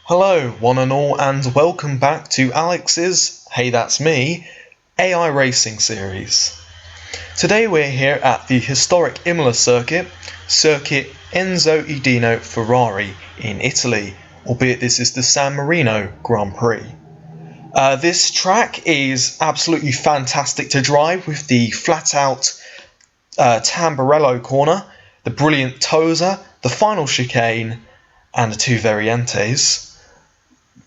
Hello, one and all, and welcome back to Alex's Hey That's Me AI Racing series. Today we're here at the historic Imola circuit Enzo e Dino Ferrari in Italy, albeit this is the San Marino Grand Prix. This track is absolutely fantastic to drive with the flat-out Tamburello corner, the brilliant Tosa, the final chicane, and the two Variantes.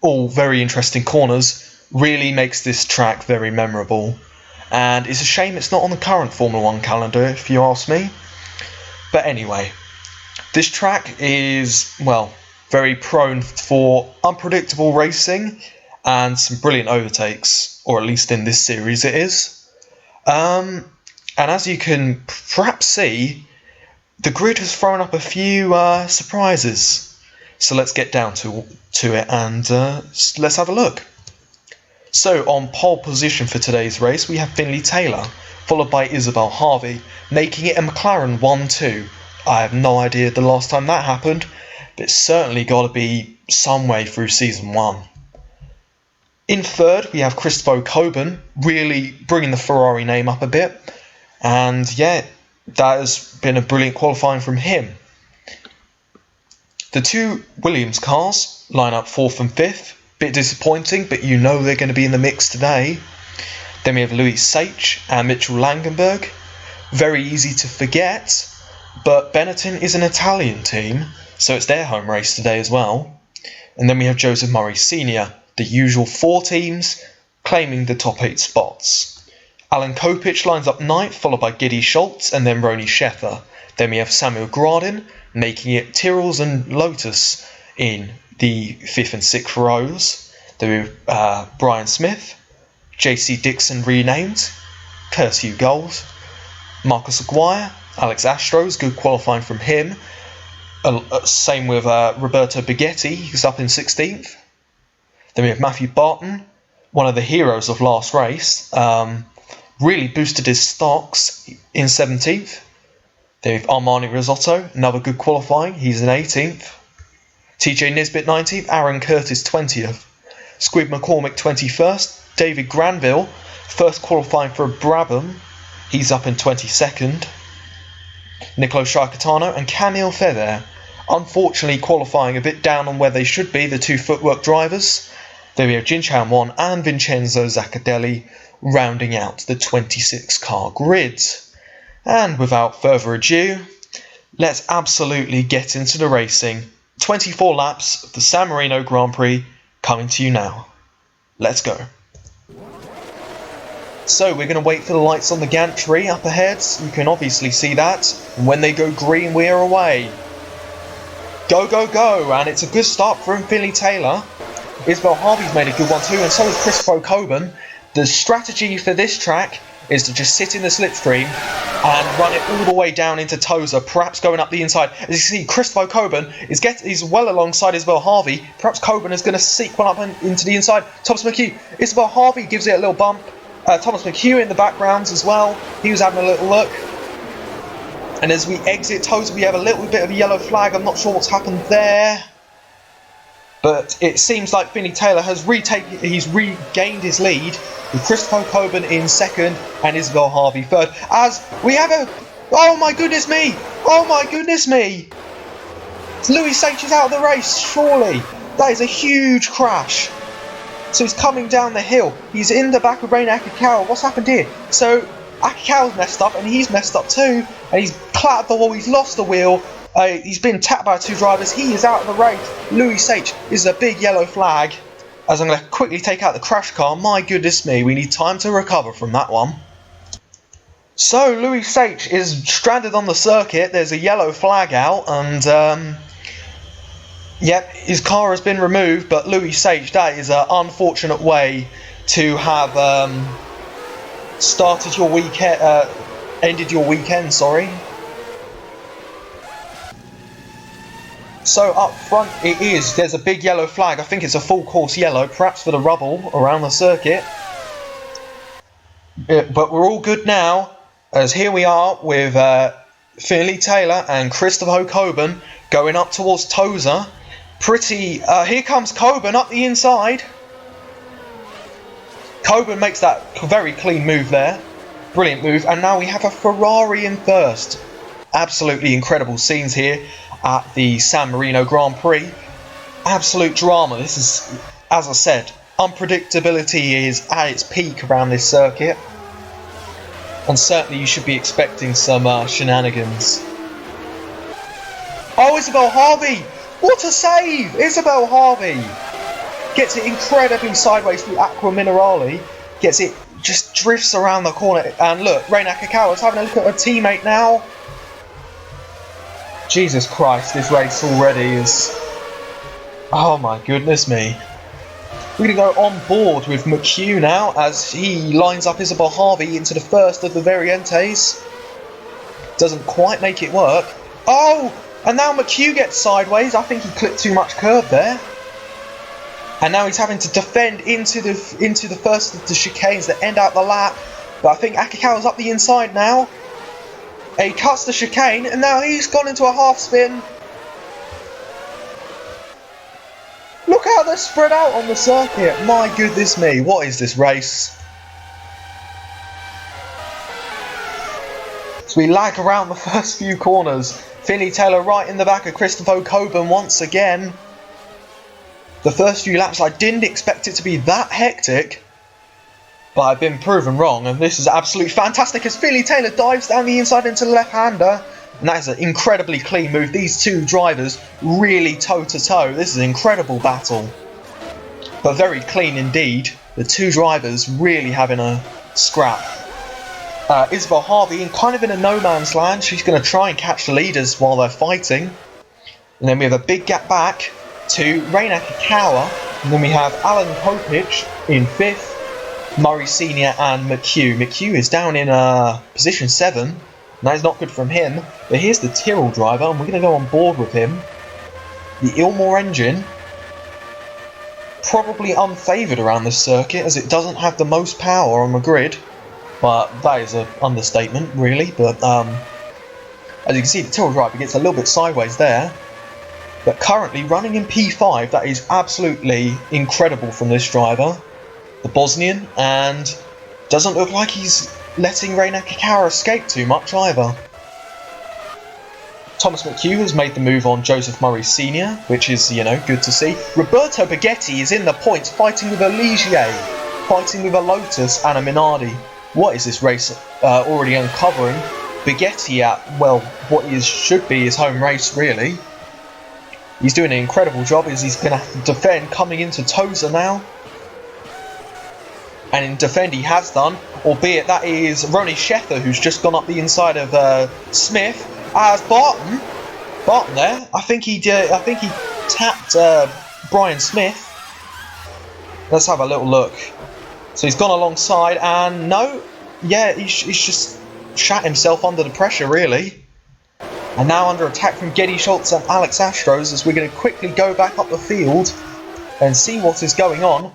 All very interesting corners, really makes this track very memorable, and it's a shame it's not on the current Formula 1 calendar if you ask me. But anyway, this track is, well, very prone for unpredictable racing and some brilliant overtakes, or at least in this series it is. And as you can perhaps see, the grid has thrown up a few surprises. So let's get down to it and let's have a look. So on pole position for today's race we have Finley Taylor, followed by Isabel Harvey, making it a McLaren 1-2. I have no idea the last time that happened, but it's certainly got to be some way through season 1. In third we have Christopher Coburn, really bringing the Ferrari name up a bit, and yeah, that has been a brilliant qualifying from him. The two Williams cars line up 4th and 5th. Bit disappointing, but you know they're going to be in the mix today. Then we have Louis Sage and Mitchell Langenberg. Very easy to forget, but Benetton is an Italian team, so it's their home race today as well. And then we have Joseph Murray Sr., the usual 4 teams claiming the top 8 spots. Alan Kopich lines up 9th, followed by Giddy Schultz and then Ronnie Sheffer. Then we have Samuel Gradin, making it Tyrrells and Lotus in the 5th and 6th rows. Then we have Brian Smith, JC Dixon renamed, Curse Goals, Marcus Aguirre, Alex Astros, good qualifying from him. Same with Roberto Bighetti, he's up in 16th. Then we have Matthew Barton, one of the heroes of last race, really boosted his stocks in 17th. Then we have Armani Risotto, another good qualifying, he's in 18th. TJ Nisbet 19th, Aaron Curtis 20th. Squid McCormick 21st, David Granville, first qualifying for Brabham, he's up in 22nd. Nicolo Sciacatano and Camille Feather, unfortunately qualifying a bit down on where they should be, the two footwork drivers. Then we have Jinchan Won and Vincenzo Zaccardelli rounding out the 26 car grid. And without further ado, let's absolutely get into the racing. 24 laps of the San Marino Grand Prix coming to you now. Let's go. So we're going to wait for the lights on the gantry up ahead. You can obviously see that. And when they go green, we are away. Go, go, go. And it's a good start from Finley Taylor. Isabel Harvey's made a good one too, and so has Christopher Coburn. The strategy for this track is to just sit in the slipstream and run it all the way down into Tosa, perhaps going up the inside. As you see, Christopher Coburn is well alongside Isabel Harvey. Perhaps Coburn is going to seek one up into the inside. Thomas McHugh. Isabel Harvey gives it a little bump. Thomas McHugh in the background as well. He was having a little look. And as we exit Tosa, we have a little bit of a yellow flag. I'm not sure what's happened there. But it seems like Finley Taylor has regained his lead, with Christopher Coburn in 2nd and Isabel Harvey 3rd. As we have a... Oh my goodness me! Oh my goodness me! Louis Sage is out of the race, surely! That is a huge crash. So he's coming down the hill. He's in the back of Reina Akikawa. What's happened here? So Akikawa's messed up and he's messed up too. And he's clattered the wall, he's lost the wheel. He's been tapped by 2 drivers. He is out of the race. Louis Sage is a big yellow flag. As I'm going to quickly take out the crash car. My goodness me, we need time to recover from that one. So Louis Sage is stranded on the circuit. There's a yellow flag out, and yep, his car has been removed. But Louis Sage, that is an unfortunate way to have ended your weekend. Sorry. So up front there's a big yellow flag, I think it's a full course yellow, perhaps for the rubble around the circuit. But we're all good now, as here we are with Finley Taylor and Christopher Coburn going up towards Tosa. Pretty, here comes Coburn up the inside. Coburn makes that very clean move there. Brilliant move. And now we have a Ferrari in first. Absolutely incredible scenes here at the San Marino Grand Prix. Absolute drama. This is, as I said, unpredictability is at its peak around this circuit. And certainly you should be expecting some shenanigans. Oh, Isabel Harvey! What a save! Isabel Harvey gets it incredibly sideways through Aqua Minerale. Gets it, just drifts around the corner. And look, Reina Akikawa is having a look at her teammate now. Jesus Christ, this race already is... Oh my goodness me. We're going to go on board with McHugh now as he lines up Isabel Harvey into the first of the Variantes. Doesn't quite make it work. Oh! And now McHugh gets sideways. I think he clipped too much curb there. And now he's having to defend into the first of the chicanes that end out the lap. But I think Akikawa's up the inside now. He cuts the chicane and now he's gone into a half spin. Look how they're spread out on the circuit. My goodness me, what is this race? So we lag around the first few corners. Finley Taylor right in the back of Christopher Coburn once again. The first few laps I didn't expect it to be that hectic. But I've been proven wrong, and this is absolutely fantastic as Finley Taylor dives down the inside into the left-hander. And that is an incredibly clean move. These two drivers really toe-to-toe. This is an incredible battle. But very clean indeed. The two drivers really having a scrap. Isabel Harvey in kind of in a no-man's land. She's going to try and catch the leaders while they're fighting. And then we have a big gap back to Reina Akikawa. And then we have Alan Kopich in 5th. Murray Sr. and McHugh. McHugh is down in position 7. That is not good from him. But here's the Tyrrell driver, and we're going to go on board with him. The Ilmor engine. Probably unfavoured around this circuit, as it doesn't have the most power on the grid. But that is an understatement, really. But as you can see, the Tyrrell driver gets a little bit sideways there. But currently running in P5, that is absolutely incredible from this driver. The Bosnian, and doesn't look like he's letting Reina Akikawa escape too much either. Thomas McHugh has made the move on Joseph Murray Sr., which is, you know, good to see. Roberto Baghetti is in the points, fighting with a Ligier, fighting with a Lotus and a Minardi. What is this race already uncovering? Baghetti at, well, what should be his home race, really. He's doing an incredible job as he's going to have to defend coming into Tosa now. And in defend he has done, albeit that is Ronnie Sheffer who's just gone up the inside of Smith. As Barton there, I think he tapped Brian Smith. Let's have a little look. So he's gone alongside, and no, yeah, he's just shat himself under the pressure, really. And now under attack from Geddy Schultz and Alex Astros, as we're going to quickly go back up the field and see what is going on.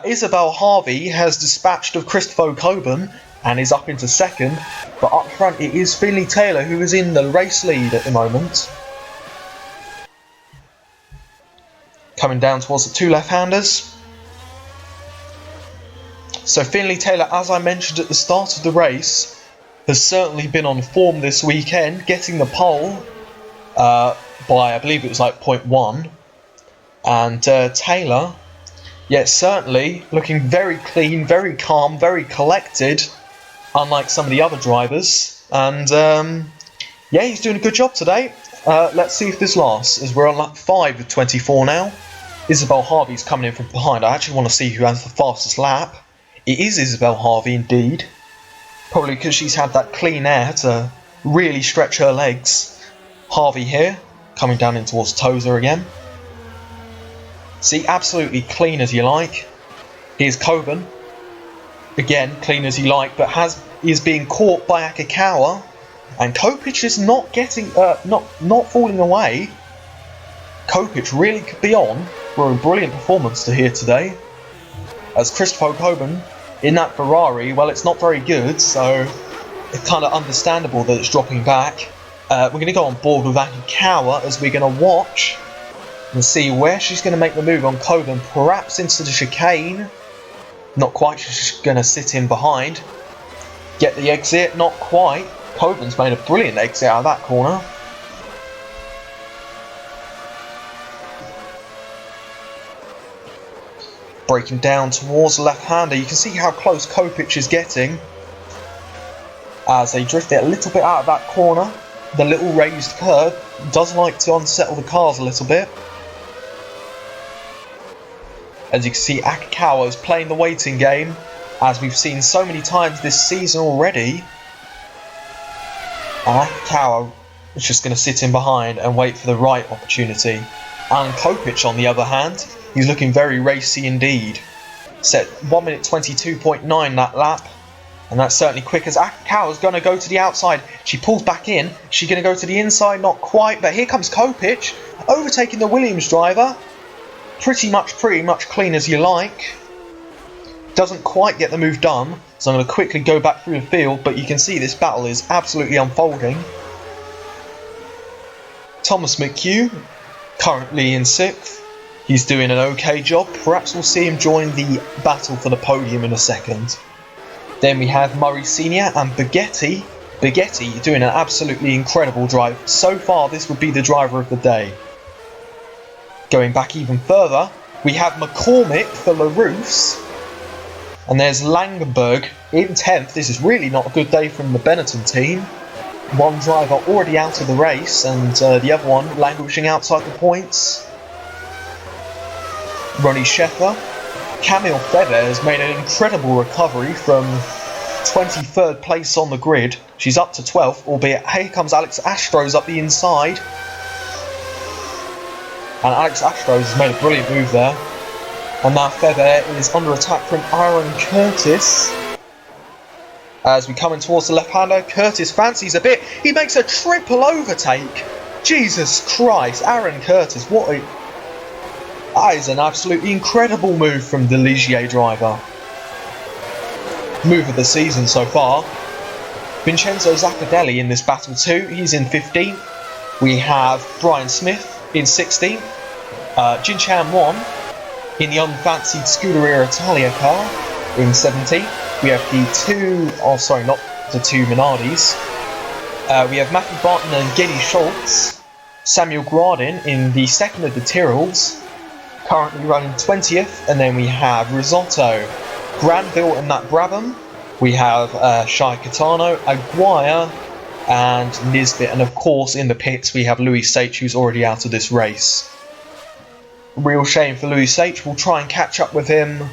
Isabel Harvey has dispatched of Christopher Coburn and is up into 2nd, but up front it is Finley Taylor who is in the race lead at the moment. Coming down towards the two left-handers. So Finley Taylor, as I mentioned at the start of the race, has certainly been on form this weekend, getting the pole by, I believe it was like 0.1. And Taylor, yeah, certainly looking very clean, very calm, very collected, unlike some of the other drivers. And yeah, he's doing a good job today. Let's see if this lasts, as we're on lap 5 with 24 now. Isabel Harvey's coming in from behind. I actually want to see who has the fastest lap. It is Isabel Harvey indeed. Probably because she's had that clean air to really stretch her legs. Harvey here, coming down in towards Tosa again. See, absolutely clean as you like. Here's Coburn. Again, clean as you like, but is being caught by Akikawa. And Kopich is not getting, not falling away. Kopich really could be on for a brilliant performance to here today. As Christopher Coburn in that Ferrari, well, it's not very good, so it's kind of understandable that it's dropping back. We're going to go on board with Akikawa as we're going to watch And see where she's going to make the move on Coburn, perhaps into the chicane. Not quite, she's just going to sit in behind. Get the exit, not quite. Coburn's made a brilliant exit out of that corner. Breaking down towards the left-hander, you can see how close Kopic is getting. As they drift it a little bit out of that corner. The little raised curve does like to unsettle the cars a little bit. As you can see, Akikawa is playing the waiting game, as we've seen so many times this season already. And Akikawa is just going to sit in behind and wait for the right opportunity. And Kopic, on the other hand, he's looking very racy indeed. Set 1 minute 22.9 that lap. And that's certainly quick, as Akikawa's going to go to the outside. She pulls back in. She's going to go to the inside, not quite. But here comes Kopic, overtaking the Williams driver. Pretty much clean as you like. Doesn't quite get the move done, so I'm going to quickly go back through the field, but you can see this battle is absolutely unfolding. Thomas McHugh, currently in 6th. He's doing an okay job. Perhaps we'll see him join the battle for the podium in a second. Then we have Murray Sr. and Baghetti. Baghetti doing an absolutely incredible drive. So far, this would be the driver of the day. Going back even further, we have McCormick for LaRouf's. And there's Langenberg in 10th. This is really not a good day from the Benetton team. One driver already out of the race, and the other one languishing outside the points. Ronnie Sheffer. Camille Feather has made an incredible recovery from 23rd place on the grid. She's up to 12th, albeit here comes Alex Astros up the inside. And Alex Astros has made a brilliant move there. And now Feather is under attack from Aaron Curtis. As we come in towards the left-hander, Curtis fancies a bit. He makes a triple overtake. Jesus Christ, Aaron Curtis, that is an absolutely incredible move from the Ligier driver. Move of the season so far. Vincenzo Zaccardelli in this battle too. He's in 15th. We have Brian Smith in 16th. Jin Chan Won in the unfancied Scuderia Italia car in 17th. We have not the two Minardis. We have Matthew Barton and Geddy Schultz. Samuel Gradin in the second of the Tyrrells, currently running 20th. And then we have Risotto, Granville and Matt Brabham. We have Shai Catano, Aguirre and Nisbet. And of course in the pits we have Louis Sage, who's already out of this race. Real shame for Louis Sage. We'll try and catch up with him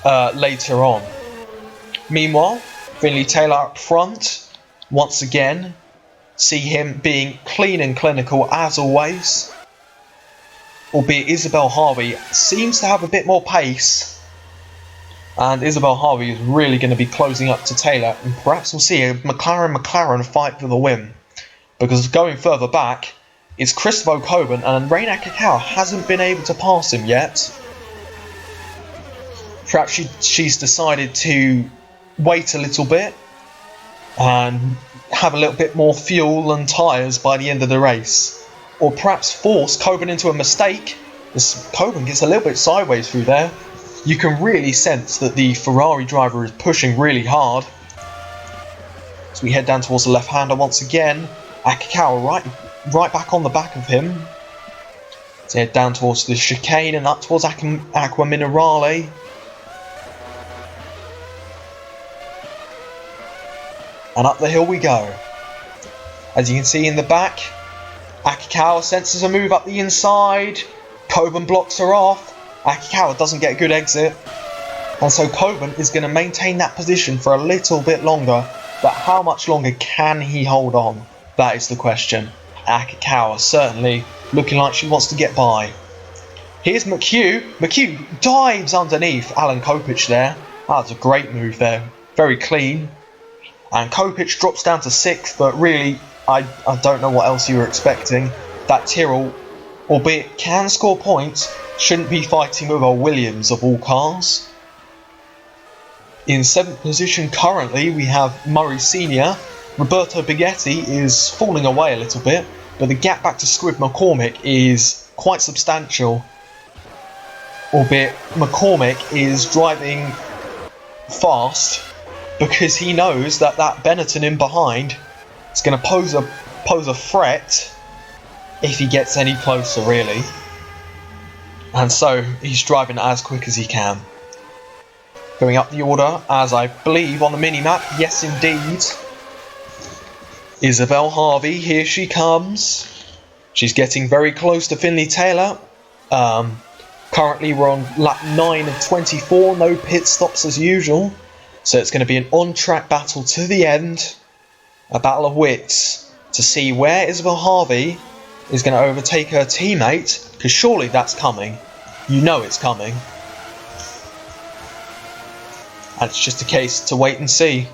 later on. Meanwhile, Finley Taylor up front. Once again, see him being clean and clinical as always. Albeit Isabel Harvey seems to have a bit more pace. And Isabel Harvey is really going to be closing up to Taylor. And perhaps we'll see a McLaren fight for the win. Because going further back, it's Christopher Coburn, and Reina Akikawa hasn't been able to pass him yet. Perhaps she's decided to wait a little bit and have a little bit more fuel and tyres by the end of the race. Or perhaps force Coburn into a mistake. Coburn gets a little bit sideways through there. You can really sense that the Ferrari driver is pushing really hard. So we head down towards the left-hander once again. Akikawa right back on the back of him. So head down towards the chicane and up towards Aqua Minerale. And up the hill we go. As you can see in the back, Akikawa senses a move up the inside. Coburn blocks her off. Akikawa doesn't get a good exit. And so Coburn is going to maintain that position for a little bit longer. But how much longer can he hold on? That is the question. Akikawa certainly looking like she wants to get by. Here's McHugh. McHugh dives underneath Alan Kopic there. That was a great move there. Very clean. And Kopic drops down to 6th, but really, I don't know what else you were expecting. That Tyrrell, albeit can score points, shouldn't be fighting with a Williams of all cars. In 7th position currently, we have Murray Sr. Roberto Baghetti is falling away a little bit, but the gap back to Squid McCormick is quite substantial. Albeit McCormick is driving fast because he knows that Benetton in behind is going to pose a threat if he gets any closer, really. And so he's driving as quick as he can. Going up the order, as I believe on the mini-map, yes indeed. Isabel Harvey, here she comes. She's getting very close to Finley Taylor. Currently we're on lap 9 of 24, no pit stops as usual. So it's going to be an on-track battle to the end. A battle of wits to see where Isabel Harvey is going to overtake her teammate. Because surely that's coming. You know it's coming. And it's just a case to wait and see.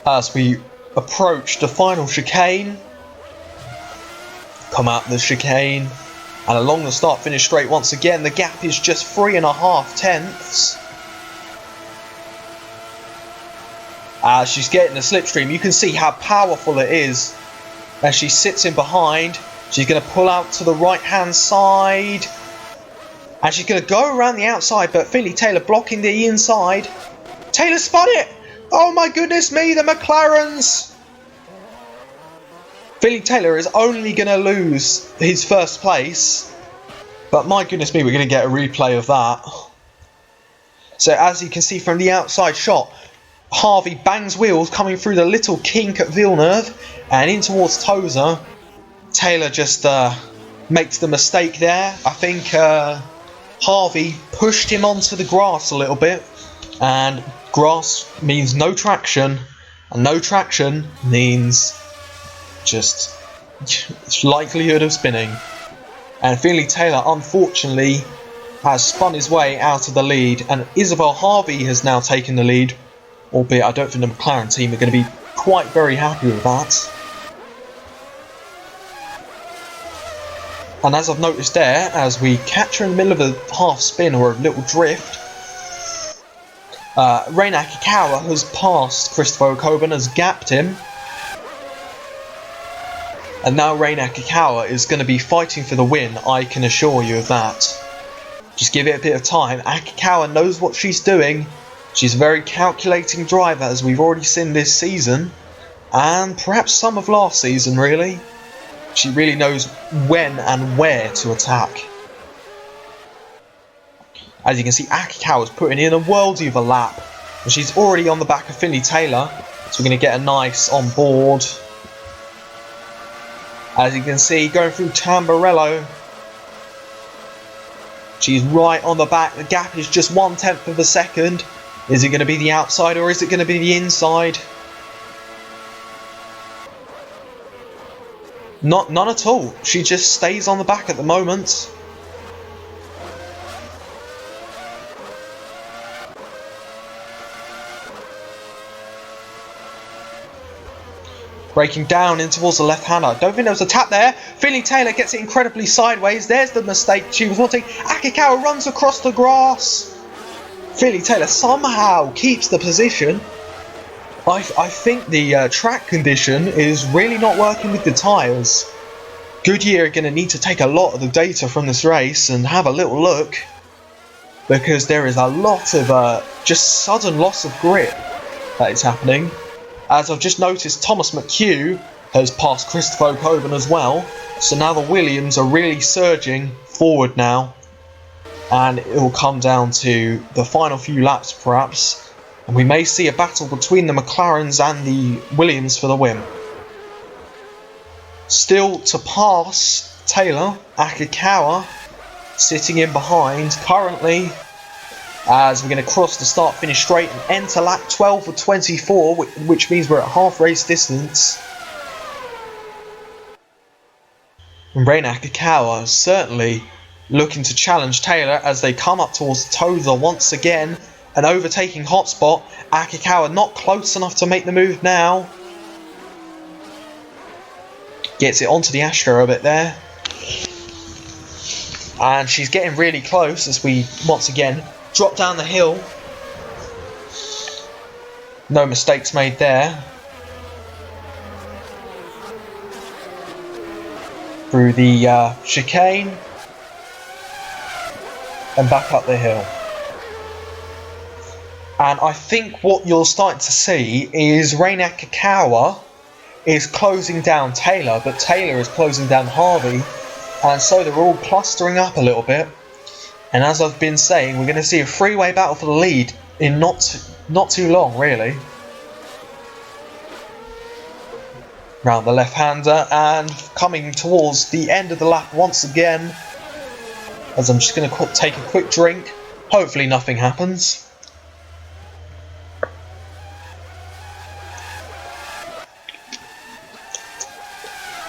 As we approach the final chicane. Come out the chicane. And along the start-finish straight once again, the gap is just 3.5 tenths. As she's getting the slipstream, you can see how powerful it is. As she sits in behind, she's going to pull out to the right-hand side. And she's going to go around the outside, but Finley Taylor blocking the inside. Taylor spun it! Oh my goodness me, the McLarens! Finley Taylor is only going to lose his first place. But my goodness me, we're going to get a replay of that. So as you can see from the outside shot, Harvey bangs wheels coming through the little kink at Villeneuve and in towards Tozer. Taylor just makes the mistake there. I think Harvey pushed him onto the grass a little bit. And grass means no traction. And no traction means just likelihood of spinning. And Finley Taylor unfortunately has spun his way out of the lead, and Isabel Harvey has now taken the lead, albeit I don't think the McLaren team are going to be quite very happy with that. And as I've noticed there, as we catch her in the middle of a half spin or a little drift, Reina Akikawa has passed Christopher Ocon, has gapped him. And now Reina Akikawa is going to be fighting for the win, I can assure you of that. Just give it a bit of time. Akikawa knows what she's doing. She's a very calculating driver, as we've already seen this season. And perhaps some of last season, really. She really knows when and where to attack. As you can see, Akikawa's putting in a worldie of a lap. And she's already on the back of Finley Taylor. So we're going to get a nice on board. As you can see, going through Tamburello. She's right on the back. The gap is just 1/10 of a second. Is it going to be the outside or is it going to be the inside? None at all. She just stays on the back at the moment. Breaking down in towards the left-hander. I don't think there was a tap there. Finley Taylor gets it incredibly sideways. There's the mistake she was wanting. Akikawa runs across the grass. Finley Taylor somehow keeps the position. I think the track condition is really not working with the tyres. Goodyear are going to need to take a lot of the data from this race and have a little look. Because there is a lot of just sudden loss of grip that is happening. As I've just noticed, Thomas McHugh has passed Christopher Ocon as well. So now the Williams are really surging forward now. And it will come down to the final few laps perhaps. And we may see a battle between the McLarens and the Williams for the win. Still to pass Taylor, Akikawa sitting in behind currently. As we're going to cross the start-finish straight and enter lap 12 of 24, which means we're at half race distance. And Reina Akikawa certainly looking to challenge Taylor as they come up towards Tozer once again. An overtaking hotspot. Akikawa not close enough to make the move now. Gets it onto the Astro a bit there. And she's getting really close as we once again drop down the hill. No mistakes made there. through the chicane and back up the hill. And I think what you're starting to see is Reina Akikawa is closing down Taylor, but Taylor is closing down Harvey, and so they're all clustering up a little bit. And as I've been saying, we're going to see a three-way battle for the lead in not too long, really. Round the left-hander and coming towards the end of the lap once again. As I'm just going to take a quick drink. Hopefully nothing happens.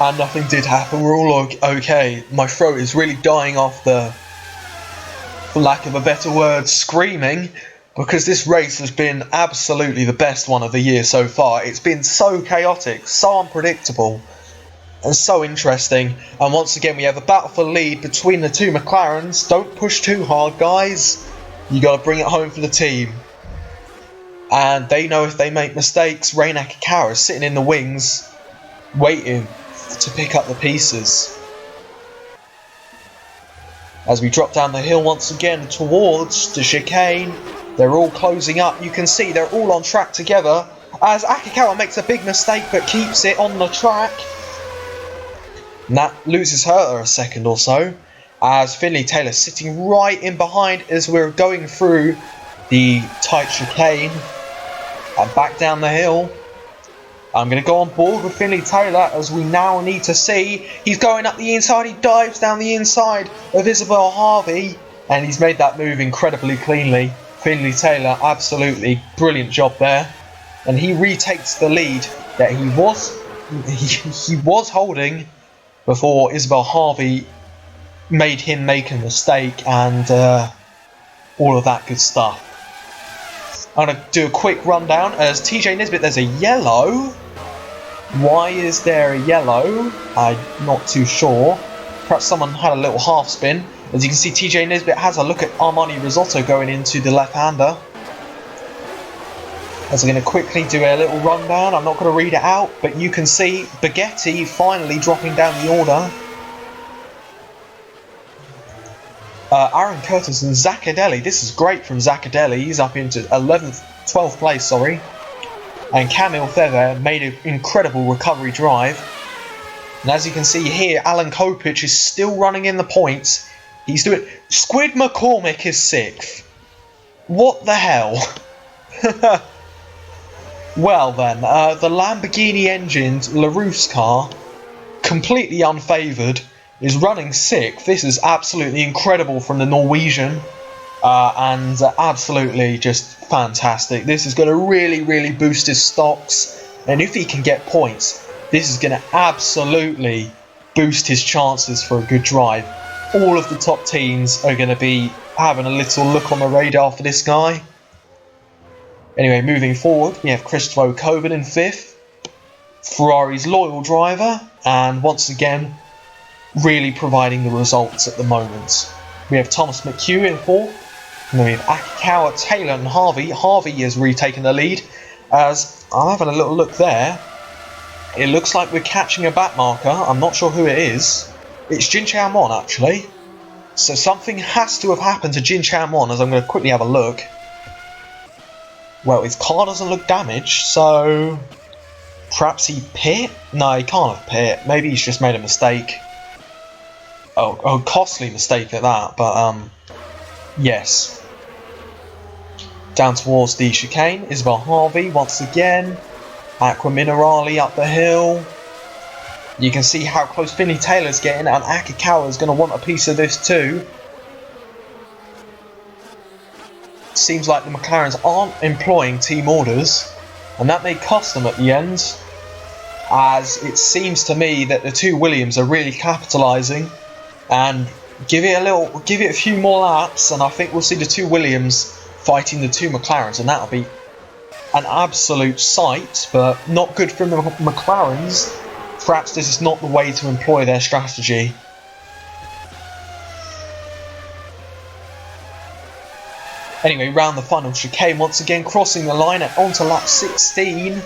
And nothing did happen. We're all okay. My throat is really dying off the, for lack of a better word, screaming, because this race has been absolutely the best one of the year so far. It's been so chaotic, so unpredictable, and so interesting. And once again, we have a battle for lead between the two McLarens. Don't push too hard, guys. You got to bring it home for the team. And they know if they make mistakes. Reina Akikawa is sitting in the wings, waiting to pick up the pieces. As we drop down the hill once again towards the chicane, they're all closing up. You can see they're all on track together as Akikawa makes a big mistake but keeps it on the track. And that loses her a second or so, as Finley Taylor sitting right in behind as we're going through the tight chicane and back down the hill. I'm going to go on board with Finley Taylor as we now need to see. He's going up the inside. He dives down the inside of Isabel Harvey. And he's made that move incredibly cleanly. Finley Taylor, absolutely brilliant job there. And he retakes the lead that he was holding before Isabel Harvey made him make a mistake and all of that good stuff. I'm going to do a quick rundown as TJ Nisbet, there's a yellow. Why is there a yellow? I'm not too sure. Perhaps someone had a little half spin. As you can see, TJ Nisbet has a look at Armani Risotto going into the left-hander. As I'm going to quickly do a little rundown, I'm not going to read it out, but you can see Baghetti finally dropping down the order. Aaron Curtis and Zaccadelli. This is great from Zaccadelli. He's up into 12th place, sorry. And Camille Feather made an incredible recovery drive. And as you can see here, Alan Kopich is still running in the points. He's doing... Squid McCormick is 6th. What the hell? Well then, the Lamborghini engined LaRousse car, completely unfavoured, is running 6th. This is absolutely incredible from the Norwegian, and absolutely just fantastic. This is going to really, really boost his stocks, and if he can get points, this is going to absolutely boost his chances for a good drive. All of the top teams are going to be having a little look on the radar for this guy. Anyway, moving forward, we have Christopher Coburn in 5th, Ferrari's loyal driver, and once again, really providing the results at the moment. We have Thomas McHugh in 4th, and then we have Akikawa, Taylor and Harvey. Harvey has retaken the lead, as I'm having a little look there. It looks like we're catching a back marker. I'm not sure who it is. It's Jin Chaomon actually. So something has to have happened to Jin Chaomon, as I'm going to quickly have a look. Well, his car doesn't look damaged, so perhaps he pit? No, he can't have pit. Maybe he's just made a mistake. Oh, costly mistake at that, but yes. Down towards the chicane, Isabel Harvey once again. Aqua Minerali up the hill. You can see how close Finley Taylor's getting, and Akikawa is going to want a piece of this too. Seems like the McLarens aren't employing team orders, and that may cost them at the end, as it seems to me that the two Williams are really capitalising. And give it a few more laps, and I think we'll see the two Williams fighting the two McLarens, and that'll be an absolute sight, but not good from the McLarens. Perhaps this is not the way to employ their strategy. Anyway, round the final chicane once again, crossing the line at onto lap 16.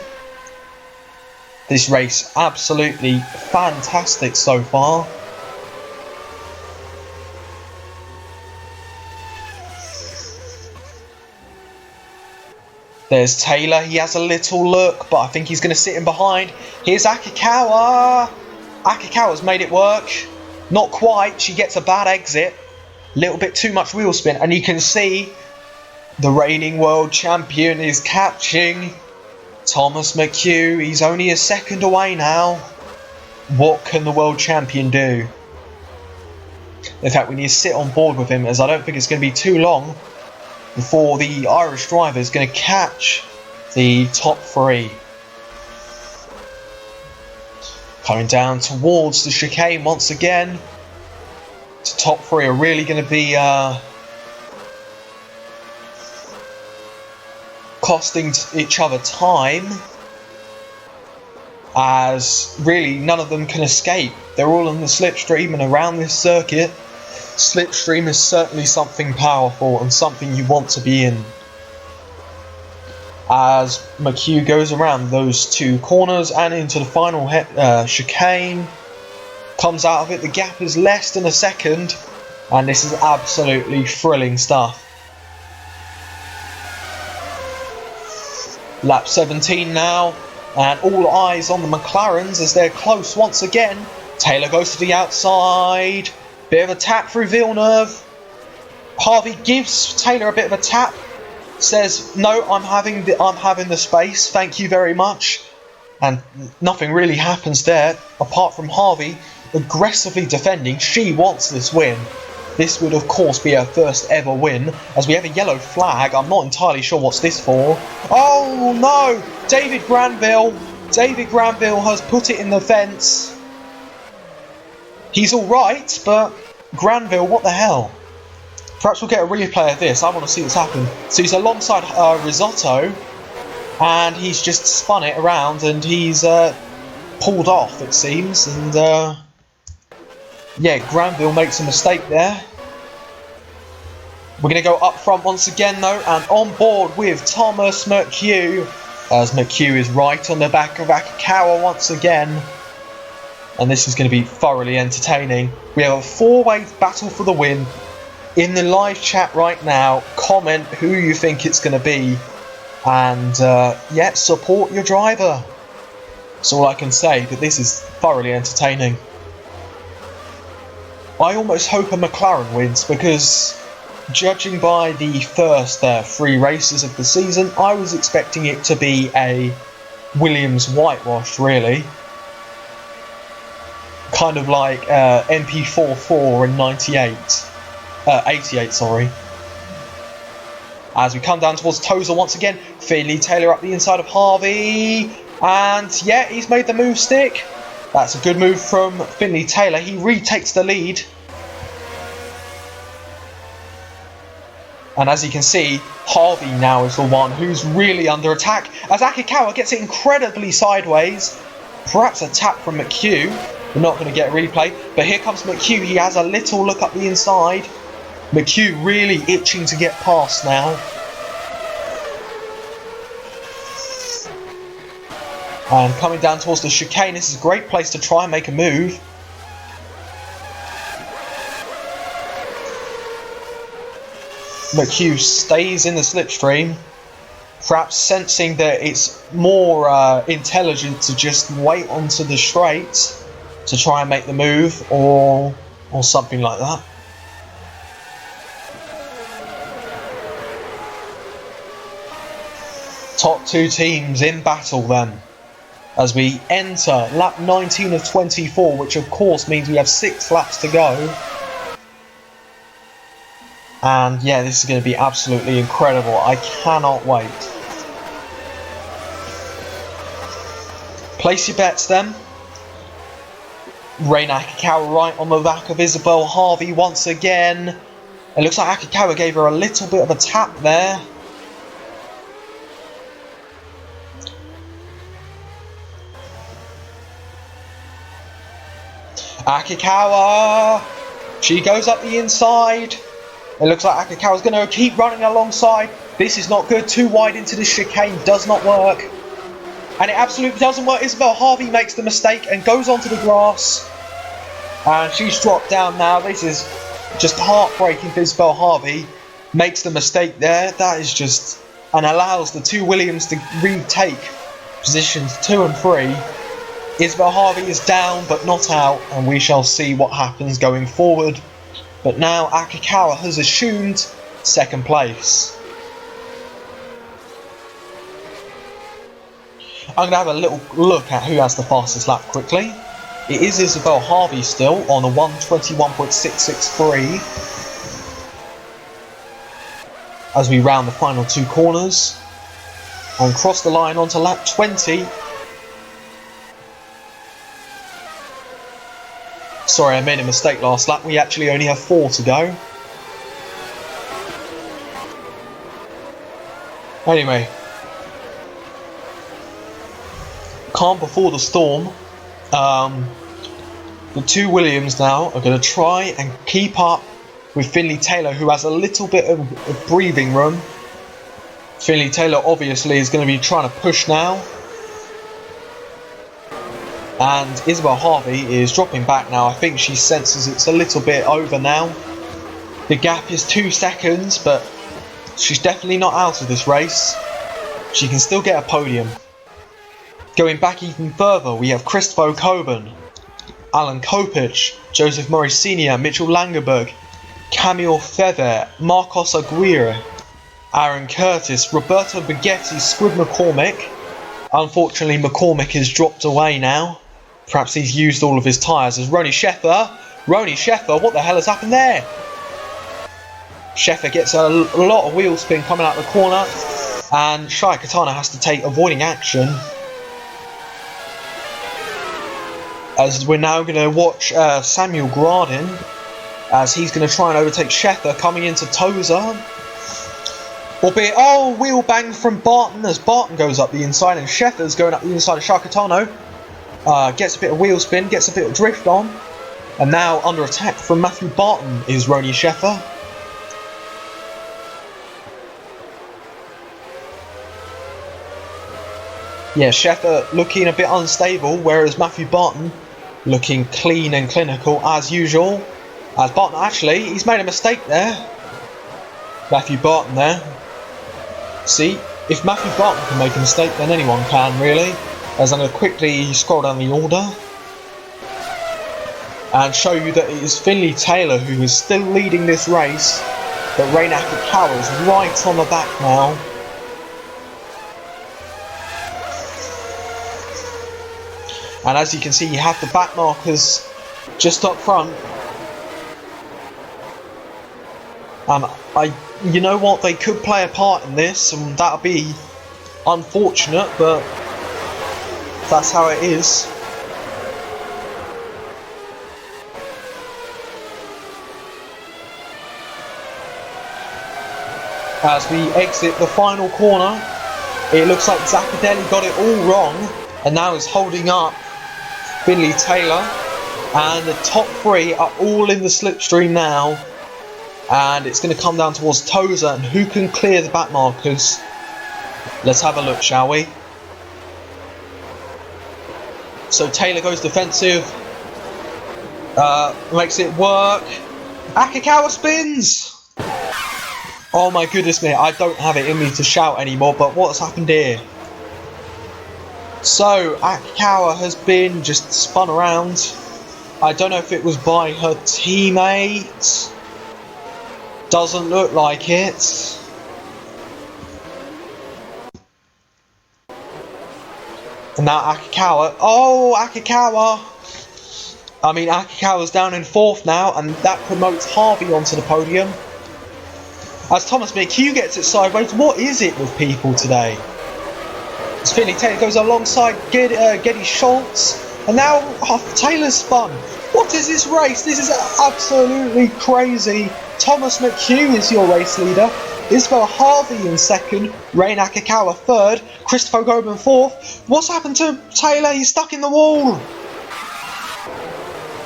This race absolutely fantastic so far. There's Taylor. He has a little look, but I think he's going to sit in behind. Here's Akikawa. Akikawa's made it work. Not quite. She gets a bad exit. A little bit too much wheel spin. And you can see the reigning world champion is catching Thomas McHugh. He's only a second away now. What can the world champion do? In fact, we need to sit on board with him, as I don't think it's going to be too long before the Irish driver is going to catch the top three. Coming down towards the chicane once again. The top three are really going to be costing each other time, as really none of them can escape. They're all on the slipstream, and around this circuit, slipstream is certainly something powerful and something you want to be in. As McHugh goes around those two corners and into the final chicane, comes out of it, the gap is less than a second, and this is absolutely thrilling stuff. Lap 17 now, and all eyes on the McLarens as they're close once again. Taylor goes to the outside, bit of a tap through Villeneuve. Harvey gives Taylor a bit of a tap, says, no, I'm having the space, thank you very much. And nothing really happens there, apart from Harvey aggressively defending. She wants this win. This would of course be her first ever win, as we have a yellow flag. I'm not entirely sure what's this for. Oh no! David Granville has put it in the fence. He's alright, but Granville, what the hell? Perhaps we'll get a replay of this. I want to see what's happened. So he's alongside Risotto, and he's just spun it around, and he's pulled off, it seems. And yeah, Granville makes a mistake there. We're going to go up front once again, though, and on board with Thomas McHugh, as McHugh is right on the back of Akikawa once again. And this is going to be thoroughly entertaining. We have a four-way battle for the win. In the live chat right now, comment who you think it's going to be, and yeah, support your driver. That's all I can say, but this is thoroughly entertaining. I almost hope a McLaren wins, because judging by the first 3 races of the season, I was expecting it to be a Williams whitewash, really. Kind of like MP44 in 88, sorry. As we come down towards Tozer once again, Finley Taylor up the inside of Harvey, and yeah, he's made the move stick. That's a good move from Finley Taylor. He retakes the lead. And as you can see, Harvey now is the one who's really under attack, as Akikawa gets it incredibly sideways. Perhaps a tap from McHugh. We're not going to get a replay, but here comes McHugh. He has a little look up the inside. McHugh really itching to get past now. And coming down towards the chicane, this is a great place to try and make a move. McHugh stays in the slipstream, perhaps sensing that it's more intelligent to just wait onto the straight to try and make the move, or something like that. Top 2 teams in battle then, as we enter lap 19 of 24, which of course means we have 6 laps to go. And yeah, this is going to be absolutely incredible. I cannot wait. Place your bets then. Reina Akikawa right on the back of Isabel Harvey once again. It looks like Akikawa gave her a little bit of a tap there. Akikawa! She goes up the inside. It looks like Akikawa's going to keep running alongside. This is not good. Too wide into the chicane. Does not work. And it absolutely doesn't work. Isabel Harvey makes the mistake and goes onto the grass. And she's dropped down now. This is just heartbreaking for Isabel Harvey. Makes the mistake there. That is just and allows the two Williams to retake positions 2 and 3. Isabel Harvey is down but not out, and we shall see what happens going forward. But now Akikawa has assumed second place. I'm going to have a little look at who has the fastest lap quickly. It is Isabel Harvey still on a 1:21.663 as we round the final 2 corners and cross the line onto lap 20. Sorry, I made a mistake last lap. We actually only have 4 to go. Anyway, calm before the storm. The two Williams now are going to try and keep up with Finley Taylor, who has a little bit of breathing room. Finley Taylor obviously is going to be trying to push now. And Isabel Harvey is dropping back now. I think she senses it's a little bit over now. The gap is 2 seconds, but she's definitely not out of this race. She can still get a podium. Going back even further, we have Christopher Coburn, Alan Kopich, Joseph Murray Sr., Mitchell Langerberg, Camille Feather, Marcos Aguirre, Aaron Curtis, Roberto Baghetti, Squid McCormick. Unfortunately, McCormick is dropped away now. Perhaps he's used all of his tyres as Ronnie Sheffer. Ronnie Sheffer, what the hell has happened there? Sheffer gets a lot of wheel spin coming out the corner, and Shai Katana has to take avoiding action. As we're now going to watch Samuel Gradin, as he's going to try and overtake Sheffer coming into Toza. Albeit, oh, wheel bang from Barton as Barton goes up the inside and Sheffer's going up the inside of Shakatano. Gets a bit of wheel spin, gets a bit of drift on. And now under attack from Matthew Barton is Ronnie Sheffer. Yeah, Sheffer looking a bit unstable, whereas Matthew Barton looking clean and clinical as usual. As Barton, actually, he's made a mistake there. Matthew Barton there. See, if Matthew Barton can make a mistake, then anyone can, really. As I'm going to quickly scroll down the order and show you that it is Finley Taylor who is still leading this race, but Reina Akikawa is right on the back now. And as you can see, you have the back markers just up front. You know what, they could play a part in this, and that'll be unfortunate, but that's how it is. As we exit the final corner, it looks like Zaccadelli got it all wrong, and now is holding up Finley Taylor, and the top 3 are all in the slipstream now. And it's going to come down towards Toza and who can clear the back markers. Let's have a look, shall we? So Taylor goes defensive. Makes it work. Akikawa spins! Oh my goodness me, I don't have it in me to shout anymore, but what's happened here? So Akikawa has been just spun around. I don't know if it was by her teammate. Doesn't look like it. And now Akikawa. Oh, Akikawa! I mean, Akikawa's down in 4th now, and that promotes Harvey onto the podium. As Thomas McHugh gets it sideways, what is it with people today? As Finley Taylor goes alongside Geddy Schultz, and now Taylor's spun. What is this race? This is absolutely crazy. Thomas McHugh is your race leader. Isabel Harvey in 2nd. Reina Akikawa 3rd. Christopher Coburn 4th. What's happened to Taylor? He's stuck in the wall.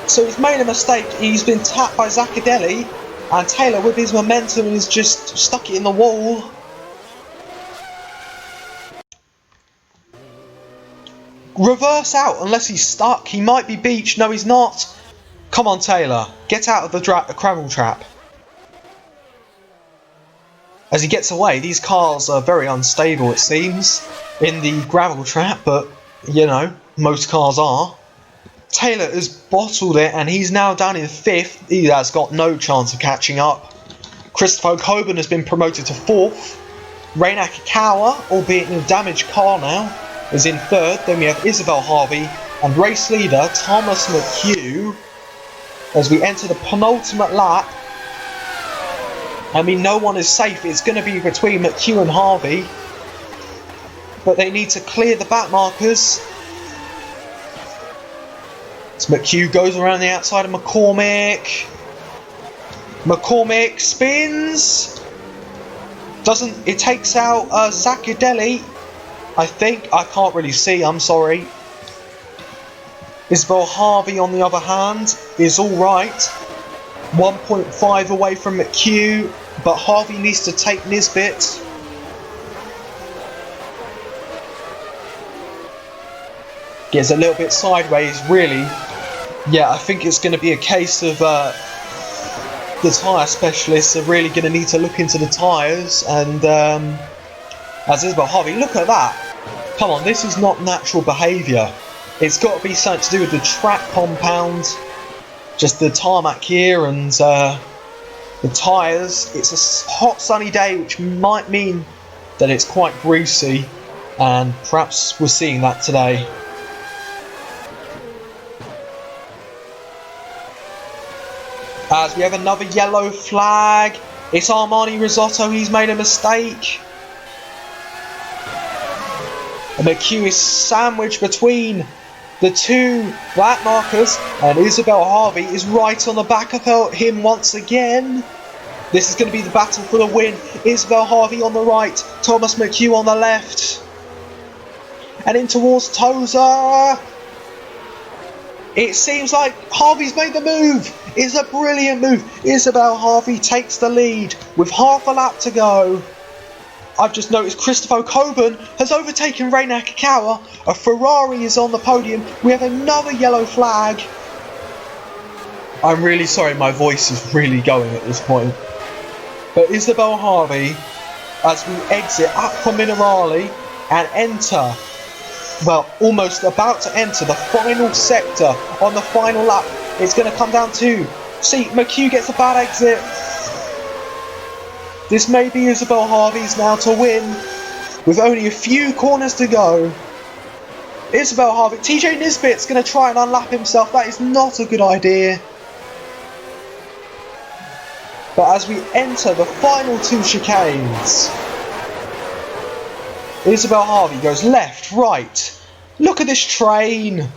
So he's made a mistake. He's been tapped by Zaccadelli. And Taylor, with his momentum, is just stuck it in the wall. Reverse out unless he's stuck. He might be beached. No, he's not. Come on, Taylor. Get out of the gravel trap. as he gets away. These cars are very unstable, it seems, in the gravel trap, but, you know, most cars are. Taylor has bottled it, and he's now down in 5th. He has got no chance of catching up. Christopher Coburn has been promoted to 4th. Reina Akikawa, albeit in a damaged car now, is in 3rd. Then we have Isabel Harvey and race leader Thomas McHugh as we enter the penultimate lap. I mean, no one is safe. It's going to be between McHugh and Harvey, but they need to clear the back markers. So McHugh goes around the outside of McCormick. McCormick spins. It takes out Zaccadelli, I think. I can't really see, I'm sorry. Isabel Harvey, on the other hand, is alright. 1.5 away from McHugh, but Harvey needs to take Nisbet. Gets a little bit sideways, really. Yeah, I think it's going to be a case of the tyre specialists are really going to need to look into the tyres. And as Isabel Harvey, look at that. Come on, this is not natural behaviour. It's got to be something to do with the track compound, just the tarmac here and the tyres. It's a hot sunny day, which might mean that it's quite greasy, and perhaps we're seeing that today. As we have another yellow flag, it's Armani Risotto, he's made a mistake. And McHugh is sandwiched between the two black markers, and Isabel Harvey is right on the back of him once again. This is going to be the battle for the win. Isabel Harvey on the right, Thomas McHugh on the left. And in towards Tozer. It seems like Harvey's made the move. It's a brilliant move. Isabel Harvey takes the lead with half a lap to go. I've just noticed Christopher Coburn has overtaken Reina Akikawa. A Ferrari is on the podium. We have another yellow flag. I'm really sorry, my voice is really going at this point. But Isabel Harvey, as we exit Acqua Minerale and enter, well, almost about to enter the final sector on the final lap. It's going to come down to, see, McHugh gets a bad exit. This may be Isabel Harvey's now to win, with only a few corners to go. Isabel Harvey, TJ Nisbet's going to try and unlap himself. That is not a good idea. But as we enter the final two chicanes, Isabel Harvey goes left, right. Look at this train.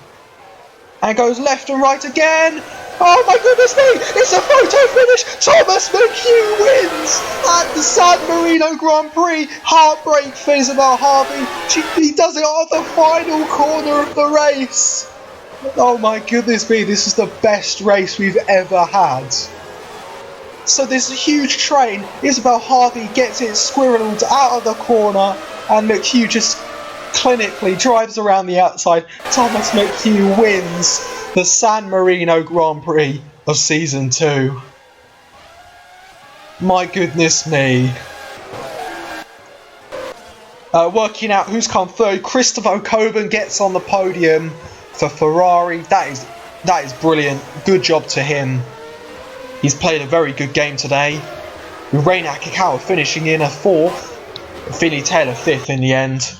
And goes left and right again. Oh my goodness me! It's a photo finish! Thomas McHugh wins at the San Marino Grand Prix. Heartbreak for Isabel Harvey. He does it on the final corner of the race. Oh my goodness me, this is the best race we've ever had. So this huge train, Isabel Harvey gets it squirreled out of the corner, and McHugh just clinically drives around the outside. Thomas McHugh wins the San Marino Grand Prix of Season 2. My goodness me. Working out who's come third, Christopher Coburn gets on the podium for Ferrari. That is brilliant. Good job to him. He's played a very good game today. With Reina Akikawa finishing in a 4th. Finley Taylor 5th in the end.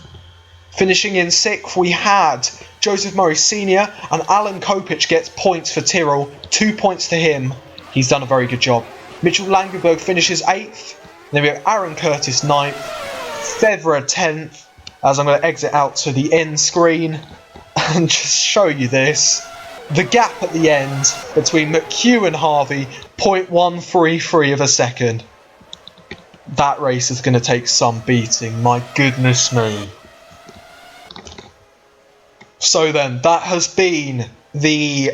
Finishing in 6th, we had Joseph Murray Sr. and Alan Kopich gets points for Tyrrell. 2 points to him. He's done a very good job. Mitchell Langenberg finishes 8th. Then we have Aaron Curtis 9th. Fevra 10th. As I'm going to exit out to the end screen and just show you this. The gap at the end between McHugh and Harvey, 0.133 of a second. That race is going to take some beating. My goodness me. So then, that has been the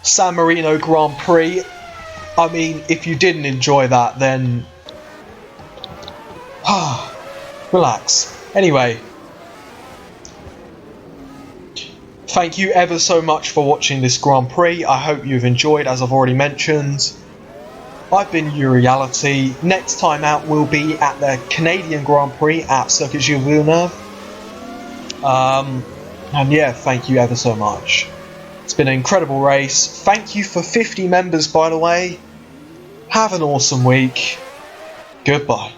San Marino Grand Prix. I mean, if you didn't enjoy that, then relax. Anyway, thank you ever so much for watching this Grand Prix. I hope you've enjoyed, as I've already mentioned. I've been Reality. Next time out will be at the Canadian Grand Prix at Circuit Gilles Villeneuve. And yeah, thank you ever so much. It's been an incredible race. Thank you for 50 members, by the way. Have an awesome week. Goodbye.